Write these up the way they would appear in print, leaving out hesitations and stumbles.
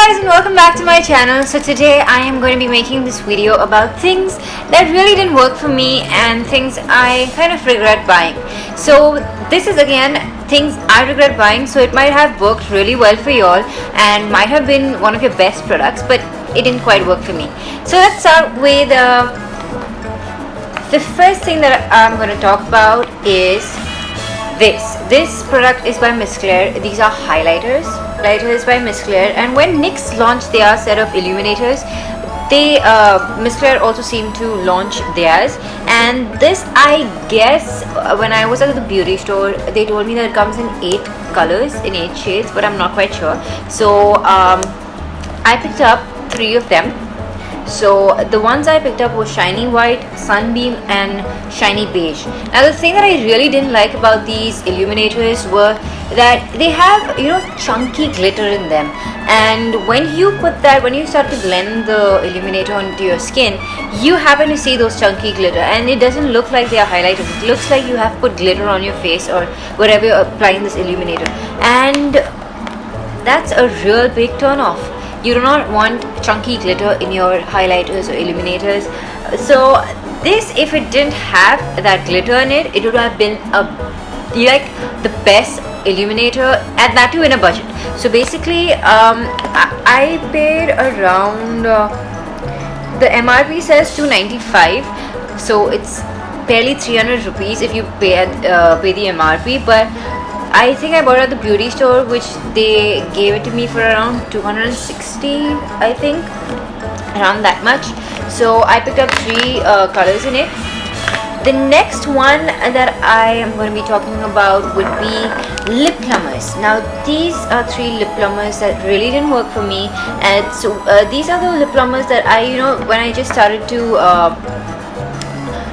guys, and welcome back to my channel. So today I am going to be making this video about things that really didn't work for me and things I kind of regret buying. So this is again things I regret buying, so it might have worked really well for y'all and might have been one of your best products, but it didn't quite work for me. So let's start with the first thing that I'm going to talk about is this product is by Miss Claire. These are highlighters by Miss Claire, and when NYX launched their set of illuminators, they Miss Claire also seemed to launch theirs. And this, I guess, when I was at the beauty store, they told me that it comes in 8 colors, in 8 shades, but I'm not quite sure. So I picked up 3 of them. So the ones I picked up were Shiny White, Sunbeam and Shiny Beige. Now the thing that I really didn't like about these illuminators were that they have, chunky glitter in them, and when you start to blend the illuminator onto your skin, you happen to see those chunky glitter, and it doesn't look like they are highlighters. It looks like you have put glitter on your face or wherever you're applying this illuminator, and that's a real big turn off. You do not want chunky glitter in your highlighters or illuminators. So this, if it didn't have that glitter in it, it would have been the best illuminator, and that too in a budget. So basically I paid around the MRP says $295, so it's barely 300 rupees if you pay the MRP, but I think I bought it at the beauty store, which they gave it to me for around 260, I think, around that much. So I picked up 3 colors in it. The next one that I am going to be talking about would be lip plumbers. Now these are 3 lip plumbers that really didn't work for me, and so these are the lip plumbers that I, when I just started to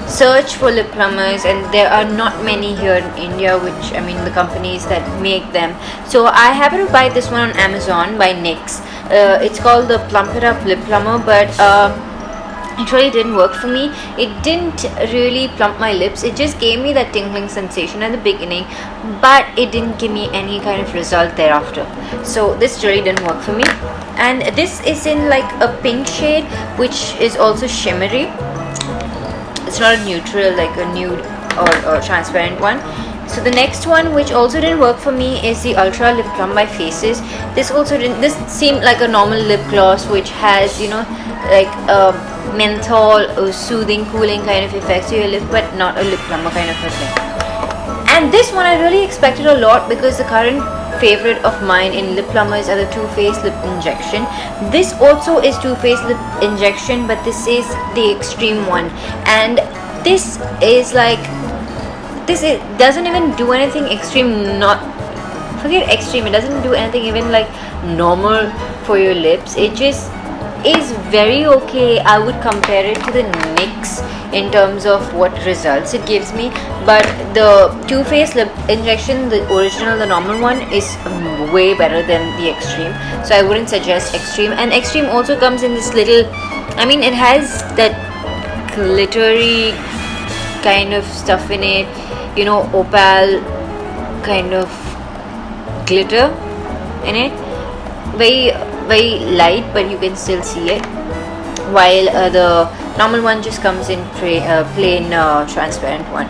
search for lip plumbers, and there are not many here in India, which the companies that make them. So I happened to buy this one on Amazon by NYX. It's called the Plump It Up Lip Plumber, but it really didn't work for me. It didn't really plump my lips. It just gave me that tingling sensation at the beginning, but it didn't give me any kind of result thereafter. So this really didn't work for me. And this is in like a pink shade, which is also shimmery. It's not a neutral, like a nude or transparent one. So the next one, which also didn't work for me, is the Ultra Lip Plum by Faces. This seemed like a normal lip gloss, which has like a menthol or soothing, cooling kind of effect to your lip, but not a lip plumber kind of a thing. And this one I really expected a lot, because the current favorite of mine in lip plumbers are the Too Faced Lip Injection. This also is Too Faced Lip Injection, but this is the extreme one, and this is like, doesn't even do anything extreme. Not forget extreme, it doesn't do anything even like normal for your lips. It just is very okay. I would compare it to the NYX in terms of what results it gives me, but the Too Faced Lip Injection, the original, the normal one, is way better than the extreme. So I wouldn't suggest extreme. And extreme also comes in this little, it has that glittery kind of stuff in it, opal kind of glitter in it, very very light, but you can still see it, while the normal one just comes in plain transparent one.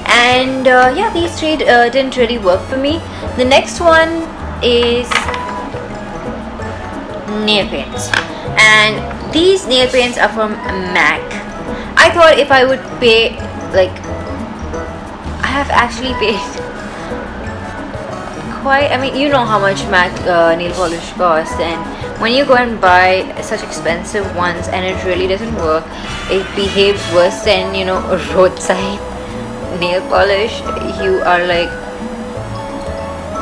And these 3 didn't really work for me. The next one is nail paints, and these nail paints are from MAC. I thought if I would pay, I have actually paid quite, you know how much MAC nail polish costs, and when you go and buy such expensive ones and it really doesn't work, it behaves worse than a roadside nail polish, you are like,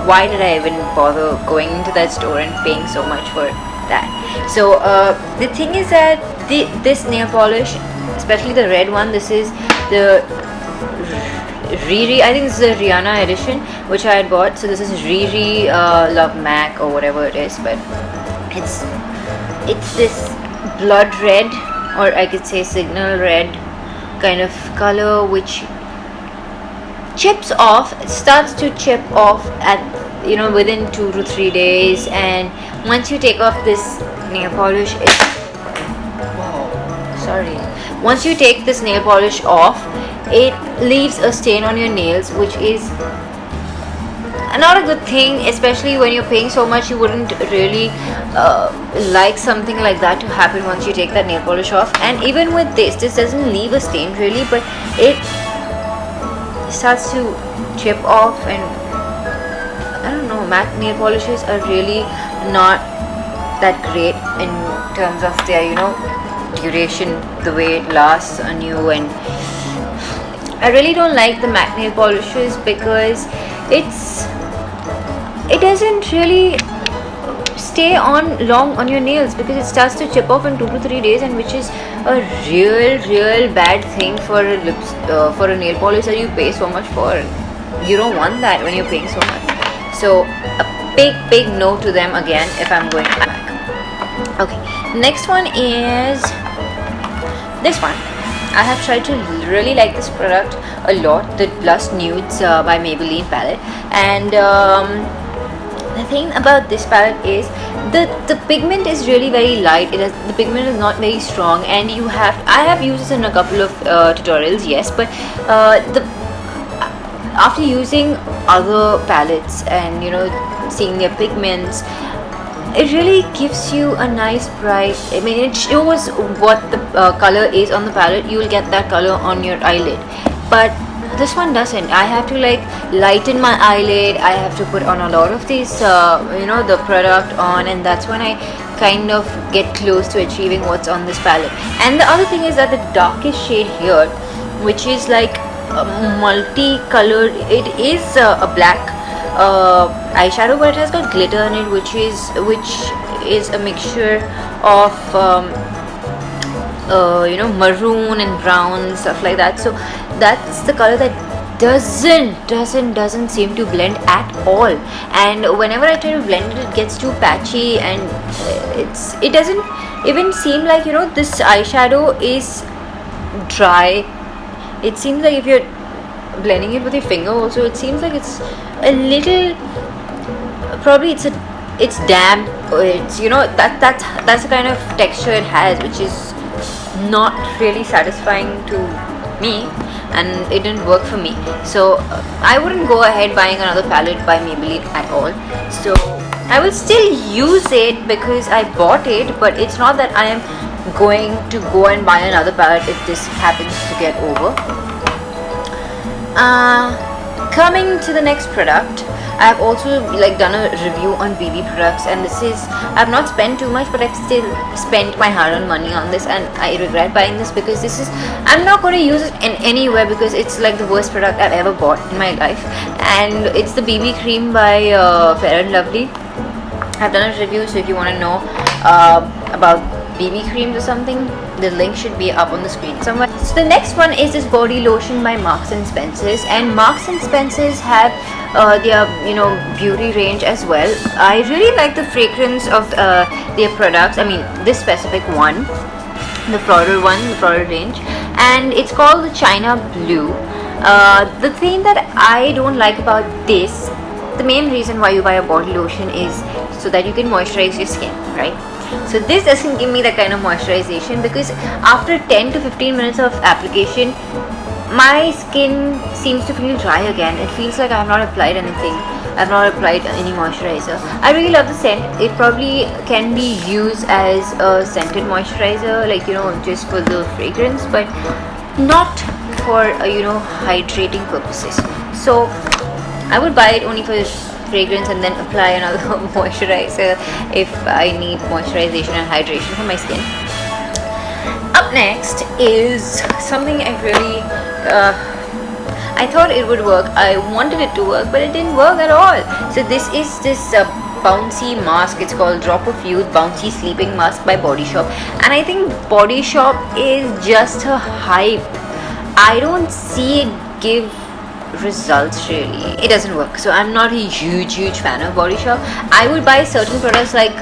why did I even bother going into that store and paying so much for that? So the thing is that this nail polish, especially the red one, this is the Riri, I think this is a Rihanna edition, which I had bought. So this is Riri Love MAC or whatever it is, but it's this blood red, or I could say signal red kind of color, which chips off, starts to chip off at within 2 to 3 days. And once you take off this nail polish, once you take this nail polish off, it leaves a stain on your nails, which is not a good thing, especially when you're paying so much. You wouldn't really like something like that to happen once you take that nail polish off. And even with this doesn't leave a stain really, but it starts to chip off. And I don't know, matte nail polishes are really not that great in terms of their duration, the way it lasts on you. And I really don't like the matte nail polishes because it doesn't really stay on long on your nails, because it starts to chip off in 2 to 3 days, and which is a real bad thing for a nail polish that you pay so much for. You don't want that when you're paying so much. So a big no to them again if I'm going back. Okay, next one is this one. I have tried to really like this product a lot, the Blush Nudes by Maybelline palette. And the thing about this palette is the pigment is really very light. The pigment is not very strong, and I have used this in a couple of tutorials, yes, but after using other palettes and seeing their pigments, it really gives you a nice bright, it shows what the color is on the palette. You will get that color on your eyelid, but this one doesn't. I have to lighten my eyelid. I have to put on a lot of these the product on, and that's when I kind of get close to achieving what's on this palette. And the other thing is that the darkest shade here, which is like multicolored, it is a black eyeshadow, but it has got glitter in it, which is a mixture of maroon and brown and stuff like that. So that's the color that doesn't seem to blend at all. And whenever I try to blend it, it gets too patchy, and it doesn't even seem like this eyeshadow is dry. It seems like if you're blending it with your finger also, it seems like it's a little, probably it's damp, or it's that's the kind of texture it has, which is not really satisfying to me, and it didn't work for me. So I wouldn't go ahead buying another palette by Maybelline at all. So I will still use it because I bought it, but it's not that I am going to go and buy another palette if this happens to get over. Coming to the next product, I have also done a review on BB products, and I've not spent too much, but I've still spent my hard-earned money on this, and I regret buying this because I'm not going to use it in anywhere, because it's like the worst product I've ever bought in my life. And it's the BB cream by Fair and Lovely. I've done a review, so if you want to know about BB creams or something, the link should be up on the screen somewhere. So the next one is this body lotion by Marks and Spencer's, and Marks and Spencer's have their beauty range as well. I really like the fragrance of their products. I mean, this specific one, the floral range, and it's called the China Blue. The thing that I don't like about this, the main reason why you buy a body lotion is so that you can moisturize your skin, right? So this doesn't give me that kind of moisturization, because after 10 to 15 minutes of application, my skin seems to feel dry again. It feels like I have not applied anything. I have not applied any moisturizer. I really love the scent. It probably can be used as a scented moisturizer, just for the fragrance, but not for hydrating purposes. So I would buy it only for fragrance and then apply another moisturizer if I need moisturization and hydration for my skin. Up next is something I really I thought it would work. I wanted it to work, but it didn't work at all. So this is Bouncy Mask. It's called Drop of Youth Bouncy Sleeping Mask by Body Shop, and I think Body Shop is just a hype. I don't see it give results really. It doesn't work, so I'm not a huge fan of Body Shop. I would buy certain products like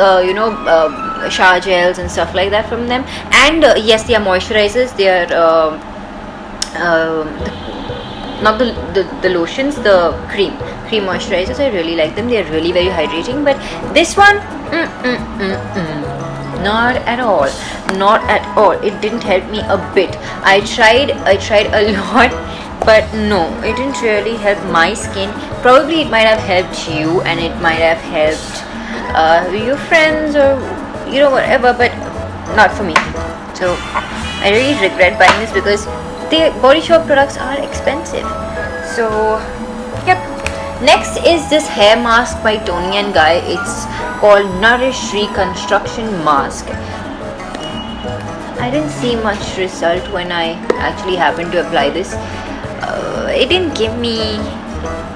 shower gels and stuff like that from them, and yes, they are moisturizers. They are not the lotions, the cream moisturizers. I really like them. They are really very hydrating. But this one, not at all, not at all. It didn't help me a bit. I tried a lot, but no, it didn't really help my skin. Probably it might have helped you, and it might have helped your friends, or you know, whatever, but not for me. So I really regret buying this because the Body Shop products are expensive. So yep. Next is this hair mask by Toni & Guy. It's called Nourish Reconstruction Mask. I didn't see much result when I actually happened to apply this. It didn't give me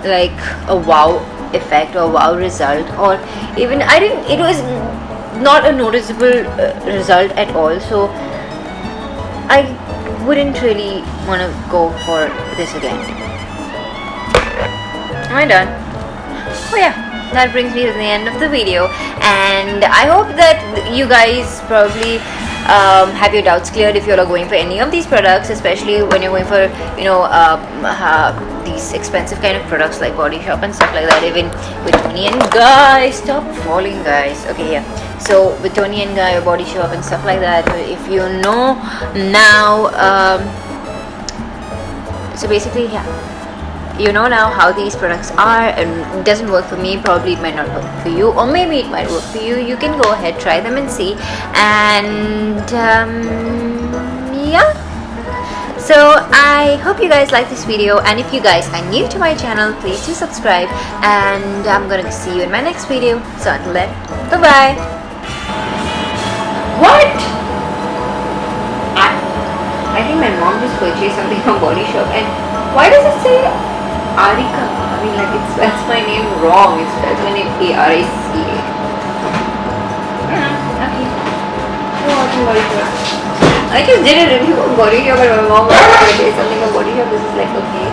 like a wow effect or wow result, or even it was not a noticeable result at all. So I wouldn't really want to go for this again. Am I done? Oh yeah, that brings me to the end of the video, and I hope that you guys probably have your doubts cleared if you're going for any of these products, especially when you're going for, you know, these expensive kind of products like Body Shop and stuff like that. Even with Toni & Guy, stop falling, guys. Okay, yeah. So with Toni & Guy or Body Shop and stuff like that, if you know now, so basically, yeah, you know now how these products are, and it doesn't work for me. Probably it might not work for you, or maybe it might work for you. You can go ahead, try them and see. And yeah, so I hope you guys like this video, and if you guys are new to my channel, please do subscribe, and I'm gonna see you in my next video. So until then, bye bye. What? I think my mom just purchased something from Body Shop, and why does it say Arika? I mean, like, it spells my name wrong. It spells my name A-R-I-C-A. Okay. Oh, Body Shop. I just did a review on Body Shop, but my mom was purchased something from Body Shop. This is like, okay.